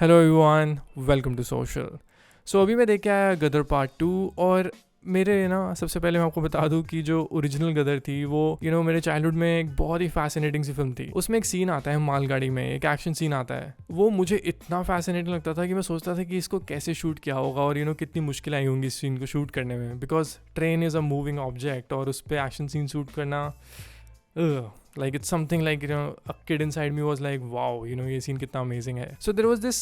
Hello everyone, welcome to social. So अभी मैं देख के आया गदर पार्ट 2। और मेरे ना सबसे पहले मैं आपको बता दूं कि जो ओरिजिनल गदर थी वो मेरे चाइल्डहुड में एक बहुत ही फैसिनेटिंग सी फिल्म थी। उसमें एक सीन आता है मालगाड़ी में, एक एक्शन सीन आता है। वो मुझे इतना फैसिनेटिंग लगता था कि मैं सोचता था कि इसको कैसे शूट किया होगा और कितनी मुश्किल आई होंगी इस सीन को शूट करने में, because train is a moving object और उस पर एक्शन सीन शूट करना like it's something like a kid inside me was like wow, ये सीन कितना अमेजिंग है। so there was this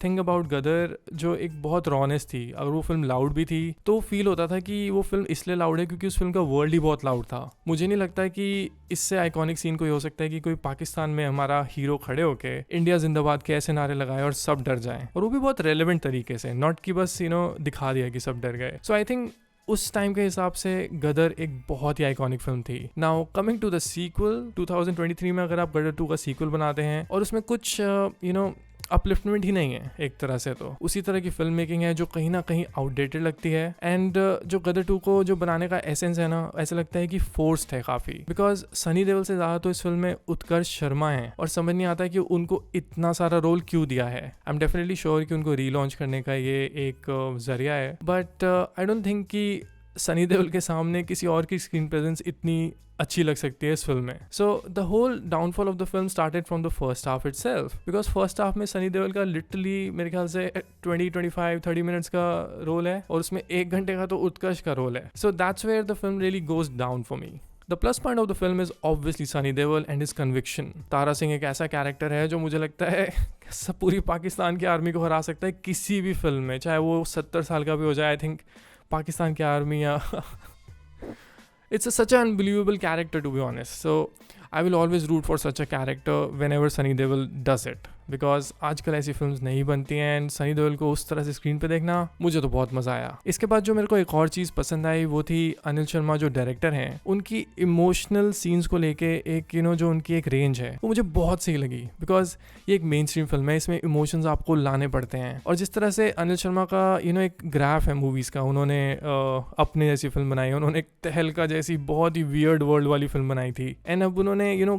thing about गदर जो एक बहुत रॉनेस थी। अगर वो फिल्म लाउड भी थी तो फील होता था कि वो फिल्म इसलिए लाउड है क्योंकि उस फिल्म का वर्ल्ड ही बहुत लाउड था। मुझे नहीं लगता कि इससे आइकॉनिक सीन कोई हो सकता है कि कोई पाकिस्तान में हमारा हीरो खड़े होके इंडिया जिंदाबाद के ऐसे नारे लगाए और सब डर जाएं, और वो भी बहुत रेलेवेंट तरीके से, नॉट कि बस दिखा दिया कि सब डर गए। सो आई थिंक उस टाइम के हिसाब से गदर एक बहुत ही आइकॉनिक फिल्म थी। Now coming to the sequel 2023 में, अगर आप गदर 2 का सीक्वल बनाते हैं और उसमें कुछ अपलिफ्टमेंट ही नहीं है एक तरह से, तो उसी तरह की फिल्म मेकिंग है जो कहीं ना कहीं आउटडेटेड लगती है। एंड जो गदर 2 को जो बनाने का एसेंस है ना, ऐसा लगता है कि फोर्स्ड है काफी, बिकॉज सनी देओल से ज्यादा तो इस फिल्म में उत्कर्ष शर्मा है और समझ नहीं आता है कि उनको इतना सारा रोल क्यों दिया है। आई एम डेफिनेटली श्योर कि उनको रीलॉन्च करने का ये एक जरिया है, बट आई डोंट थिंक कि सनी देओल के सामने किसी और की स्क्रीन प्रेजेंस इतनी अच्छी लग सकती है इस फिल्म में। So the whole downfall of the film started from the first half itself, because first half में सनी देओल का लिटरली मेरे ख्याल से 20-25-30 मिनट्स का रोल है और उसमें 1 घंटे का तो उत्कर्ष का रोल है। So that's where the film really goes down for me. The plus point of the film is obviously Sunny Deol and his conviction. Tara Singh एक ऐसा कैरेक्टर है जो मुझे लगता है सब पूरी पाकिस्तान की आर्मी को हरा सकता है किसी भी फिल्म में, चाहे वो 70 साल का भी हो जाए। आई थिंक पाकिस्तान की आर्मी या it's such an unbelievable character, to be honest. So I will always root for such a character whenever Sunny Deol does it, because आजकल ऐसी फिल्म्स नहीं बनती हैं एंड सनी देओल को उस तरह से स्क्रीन पे देखना मुझे तो बहुत मजा आया। इसके बाद जो मेरे को एक और चीज़ पसंद आई वो थी अनिल शर्मा जो डायरेक्टर हैं, उनकी इमोशनल सीन्स को लेके एक जो उनकी एक रेंज है वो मुझे बहुत सही लगी, बिकॉज ये एक मेन स्ट्रीम फिल्म है, इसमें इमोशंस आपको लाने पड़ते हैं। और जिस तरह से अनिल शर्मा का एक ग्राफ है मूवीज़ का, उन्होंने अपने जैसी फिल्म बनाई, उन्होंने एक तहलका जैसी बहुत ही वियर्ड वर्ल्ड वाली फिल्म बनाई थी, एंड अब उन्होंने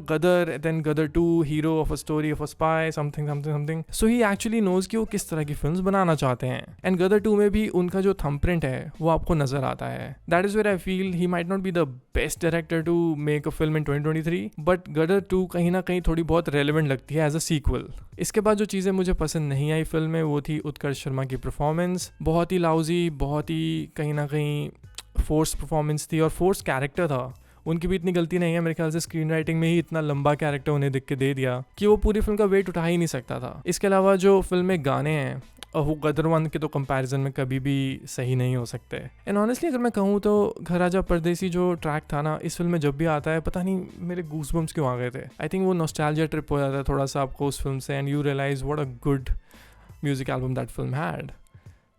Gadar, then Gadar 2, hero of a story of a spy, something. So he actually knows कि वो किस तरह की फिल्म्स बनाना चाहते हैं। एंड गदर 2 में भी उनका जो थंबप्रिंट है वो आपको नजर आता है। That is where I feel he might not be the best director to make a film in 2023, but Gadar 2 कहीं ना कहीं थोड़ी बहुत रेलेवेंट लगती है एज अ सीक्वल। इसके बाद जो चीज़ें मुझे पसंद नहीं आई फिल्म में वो थी उत्कर्ष शर्मा की परफॉर्मेंस। बहुत ही लाउजी, बहुत ही कहीं ना कहीं फोर्स परफॉर्मेंस थी और फोर्स कैरेक्टर था। उनकी भी इतनी गलती नहीं है, मेरे ख्याल से स्क्रीन राइटिंग में ही इतना लंबा कैरेक्टर उन्हें दिख के दे दिया कि वो पूरी फिल्म का वेट उठा ही नहीं सकता था। इसके अलावा जो फिल्म में गाने हैं वो गदर 1 के तो कंपैरिजन में कभी भी सही नहीं हो सकते। एंड ऑनेस्टली अगर मैं कहूँ तो घर आजा परदेसी जो ट्रैक था ना, इस फिल्म में जब भी आता है पता नहीं मेरे गूज़बम्स क्यों आ गए थे। आई थिंक वो नॉस्टैल्जिया ट्रिप हो जाता है थोड़ा सा आपको उस फिल्म से, and you realize what a good music album that film had.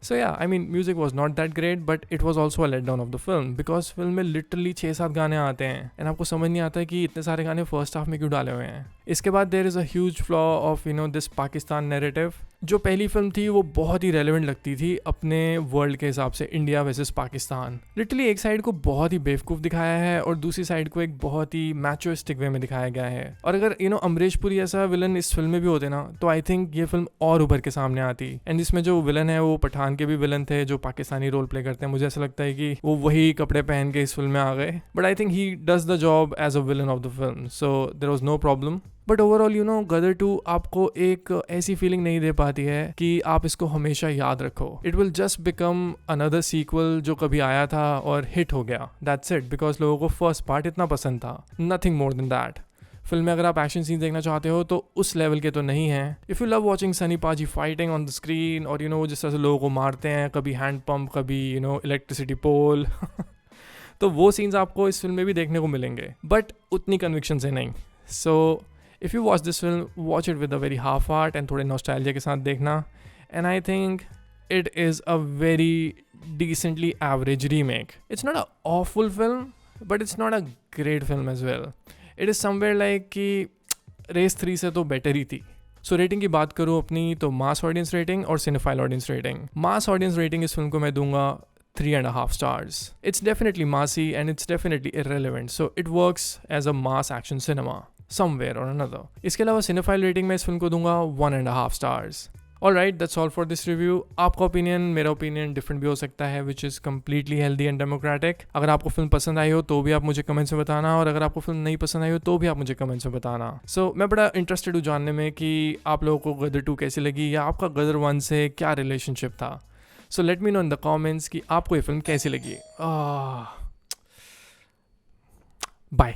So yeah, I mean music was not that great, but it was also a letdown of the film, because film में literally 6-7 गाने आते हैं and आपको समझ नहीं आता है कि इतने सारे गाने फर्स्ट हाफ में क्यों डाले हुए हैं। इसके बाद there is a huge flaw of this Pakistan narrative. जो पहली फिल्म थी वो बहुत ही रेलेवेंट लगती थी अपने वर्ल्ड के हिसाब से, इंडिया वर्सेस पाकिस्तान। लिटरली एक साइड को बहुत ही बेवकूफ़ दिखाया है और दूसरी साइड को एक बहुत ही मैचोइस्टिक वे में दिखाया गया है। और अगर अमरीश पुरी ऐसा विलन इस फिल्म में भी होते ना तो आई थिंक ये फिल्म और उभर के सामने आती। एंड इसमें जो विलन है वो पठान के भी विलन थे जो पाकिस्तानी रोल प्ले करते हैं। मुझे ऐसा लगता है कि वो वही कपड़े पहन के इस फिल्म में आ गए, but I think he does the job as a villain of the film, so there was no problem. But overall Gadar 2 आपको एक ऐसी फीलिंग नहीं दे पाती है कि आप इसको हमेशा याद रखो। It will just become another sequel जो कभी आया था और हिट हो गया, दैट्स इट, बिकॉज लोगों को फर्स्ट पार्ट इतना पसंद था, nothing more than that. Film में अगर आप एक्शन सीन देखना चाहते हो तो उस लेवल के तो नहीं है। If you love watching Sunny पाजी फाइटिंग ऑन द स्क्रीन और जिस तरह से लोगों को मारते हैं, कभी हैंड पंप, कभी इलेक्ट्रिसिटी पोल तो वो सीन्स आपको इस फिल्म में भी देखने को मिलेंगे, बट उतनी कन्विक्शन से नहीं। So if you watch this film, watch it with a very half heart and थोड़े नॉस्टैल्जिया के साथ देखना। And I think it is a very decently average remake. It's not a awful film, but it's not a great film as well. It is somewhere like कि रेस 3 से तो better ही थी। सो rating की बात करूँ अपनी तो मास ऑडियंस रेटिंग और cinephile audience rating. Mass audience rating इस फिल्म को मैं दूंगा 3.5 stars. It's definitely massy and it's definitely irrelevant, so it works as a mass action cinema somewhere or another. इसके अलावा सिनेफाइल रेटिंग में इस film को दूंगा 1.5 stars. Alright, that's all for this review. आपका ओपिनियन मेरा ओपिनियन डिफरेंट भी हो सकता है, which is completely healthy and democratic. अगर आपको फिल्म पसंद आई हो तो भी आप मुझे कमेंट्स में बताना, और अगर आपको फिल्म नहीं पसंद आई हो तो भी आप मुझे कमेंट्स में बताना. सो मैं बड़ा इंटरेस्टेड हूँ जानने में कि आप लोगों को गदर 2 कैसी लगी, या आपका गदर 1 से क्या रिलेशनशिप था. So let me know in the comments कि आपको ये फिल्म कैसी लगी. बाय.